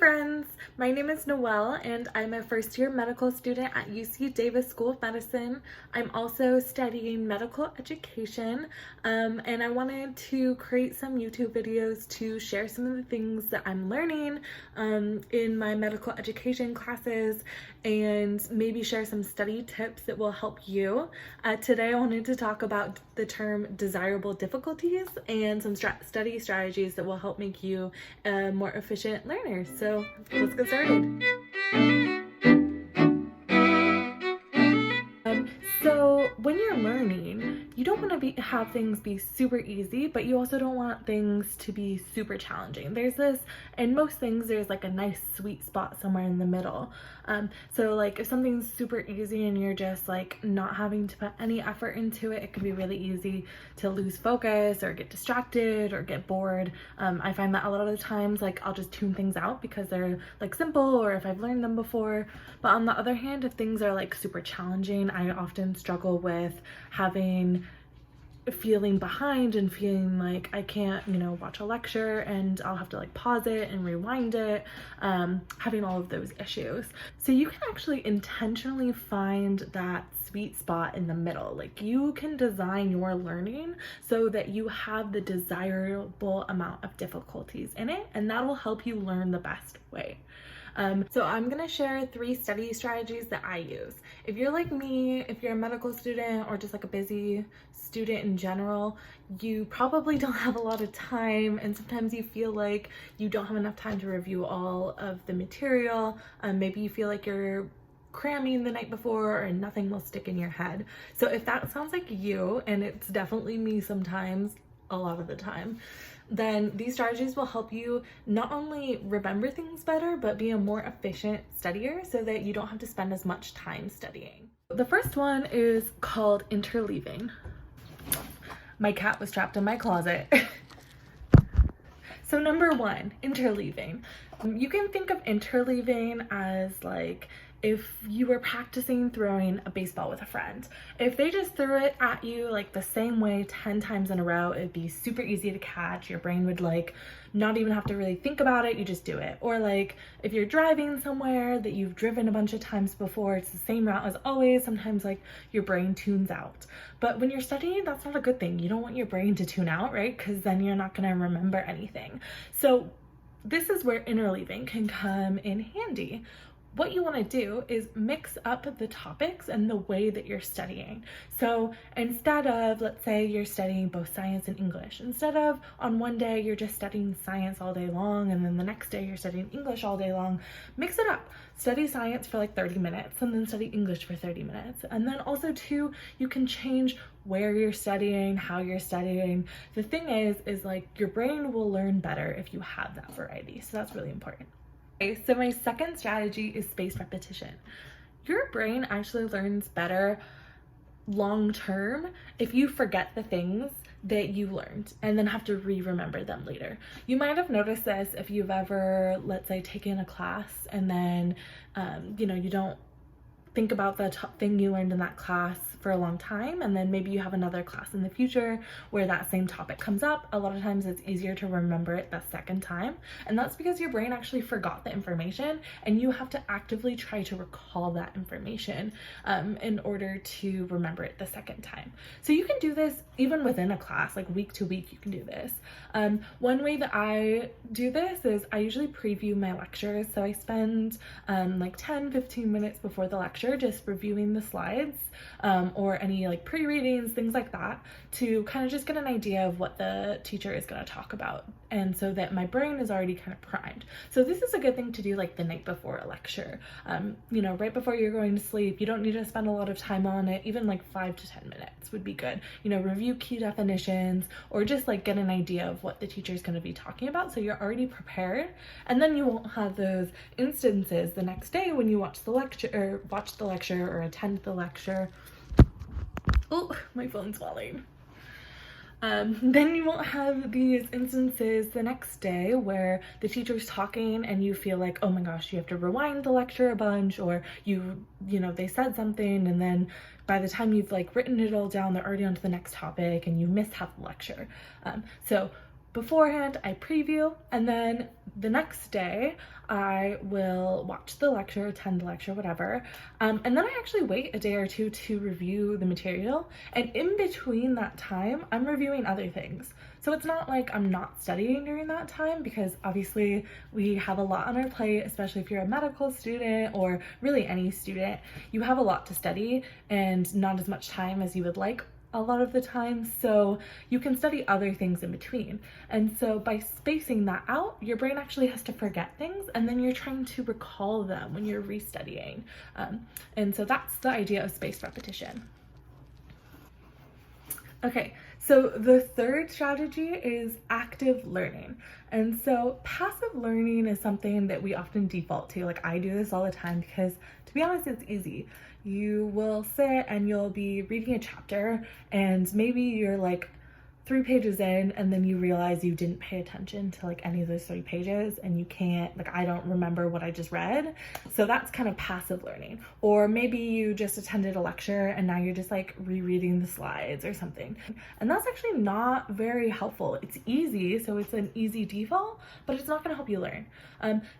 friends, my name is Noelle and I'm a first-year medical student at UC Davis School of Medicine. I'm also studying medical education and I wanted to create some YouTube videos to share some of the things that I'm learning in my medical education classes and maybe share some study tips that will help you. Today I wanted to talk about the term desirable difficulties and some study strategies that will help make you a more efficient learner. So let's get started. So when you're learning, you don't want to have things be super easy, but you also don't want things to be super challenging. In most things, there's like a nice sweet spot somewhere in the middle. So like if something's super easy and you're just like not having to put any effort into it, it can be really easy to lose focus or get distracted or get bored. I find that a lot of the times, like I'll just tune things out because they're like simple or if I've learned them before. But on the other hand, if things are like super challenging, I often struggle with feeling behind and feeling like I can't, watch a lecture and I'll have to like pause it and rewind it, having all of those issues. So you can actually intentionally find that sweet spot in the middle. Like you can design your learning so that you have the desirable amount of difficulties in it, and that will help you learn the best way. So I'm gonna share 3 study strategies that I use. If you're like me, if you're a medical student or just like a busy student in general, you probably don't have a lot of time and sometimes you feel like you don't have enough time to review all of the material. Maybe you feel like you're cramming the night before and nothing will stick in your head. So if that sounds like you, and it's definitely me sometimes, a lot of the time, then these strategies will help you not only remember things better, but be a more efficient studier so that you don't have to spend as much time studying. The first one is called interleaving. My cat was trapped in my closet. So number 1, interleaving. You can think of interleaving as like if you were practicing throwing a baseball with a friend. If they just threw it at you like the same way 10 times in a row, it'd be super easy to catch. Your brain would like not even have to really think about it, you just do it. Or like if you're driving somewhere that you've driven a bunch of times before, it's the same route as always, sometimes like your brain tunes out. But when you're studying, that's not a good thing. You don't want your brain to tune out, right? Because then you're not gonna remember anything. So this is where interleaving can come in handy. What you want to do is mix up the topics and the way that you're studying. So instead of, let's say you're studying both science and English, instead of on one day you're just studying science all day long and then the next day you're studying English all day long, mix it up. Study science for like 30 minutes and then study English for 30 minutes. And then also too, you can change where you're studying, how you're studying. The thing is like your brain will learn better if you have that variety. So that's really important. Okay, so my second strategy is spaced repetition. Your brain actually learns better long term if you forget the things that you learned and then have to remember them later. You might have noticed this if you've ever, let's say, taken a class and then, you don't think about the thing you learned in that class for a long time, and then maybe you have another class in the future where that same topic comes up. A lot of times it's easier to remember it the second time, and that's because your brain actually forgot the information and you have to actively try to recall that information in order to remember it the second time. So you can do this even within a class, like week to week you can do this. One way that I do this is I usually preview my lectures. So I spend like 10-15 minutes before the lecture just reviewing the slides or any like pre-readings, things like that, to kind of just get an idea of what the teacher is going to talk about, and so that my brain is already kind of primed. So this is a good thing to do like the night before a lecture, right before you're going to sleep. You don't need to spend a lot of time on it. Even like 5 to 10 minutes would be good. Review key definitions or just like get an idea of what the teacher is going to be talking about, so you're already prepared, and then you won't have those instances the next day when you watch the lecture or attend the lecture. Oh, my phone's falling. Then you won't have these instances the next day where the teacher's talking and you feel like, oh my gosh, you have to rewind the lecture a bunch, or they said something and then by the time you've like written it all down, they're already on to the next topic and you miss half the lecture. So beforehand, I preview, and then the next day I will watch the lecture, attend the lecture, whatever. And then I actually wait a day or two to review the material. And in between that time, I'm reviewing other things. So it's not like I'm not studying during that time, because obviously we have a lot on our plate, especially if you're a medical student or really any student. You have a lot to study and not as much time as you would like a lot of the time, so you can study other things in between. And so by spacing that out, your brain actually has to forget things, and then you're trying to recall them when you're restudying. And so that's the idea of spaced repetition. Okay, so the third strategy is active learning. And so passive learning is something that we often default to. Like, I do this all the time because, to be honest, it's easy. You will sit and you'll be reading a chapter, and maybe you're like 3 pages in, and then you realize you didn't pay attention to like any of those 3 pages, and you can't, like, I don't remember what I just read. So that's kind of passive learning. Or maybe you just attended a lecture and now you're just like rereading the slides or something. And that's actually not very helpful. It's easy, so it's an easy default, but it's not going to help you learn.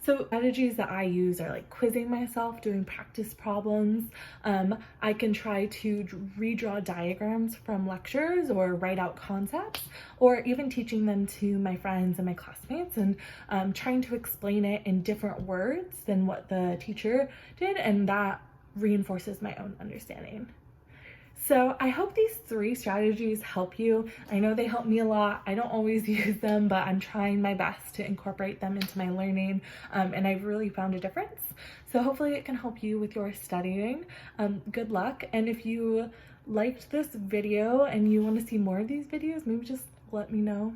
So strategies that I use are like quizzing myself, doing practice problems. I can try to redraw diagrams from lectures or write out concepts, or even teaching them to my friends and my classmates, and trying to explain it in different words than what the teacher did, and that reinforces my own understanding. So I hope these 3 strategies help you. I know they help me a lot. I don't always use them, but I'm trying my best to incorporate them into my learning, and I've really found a difference. So hopefully it can help you with your studying. Good luck, and if you liked this video and you want to see more of these videos, maybe just let me know.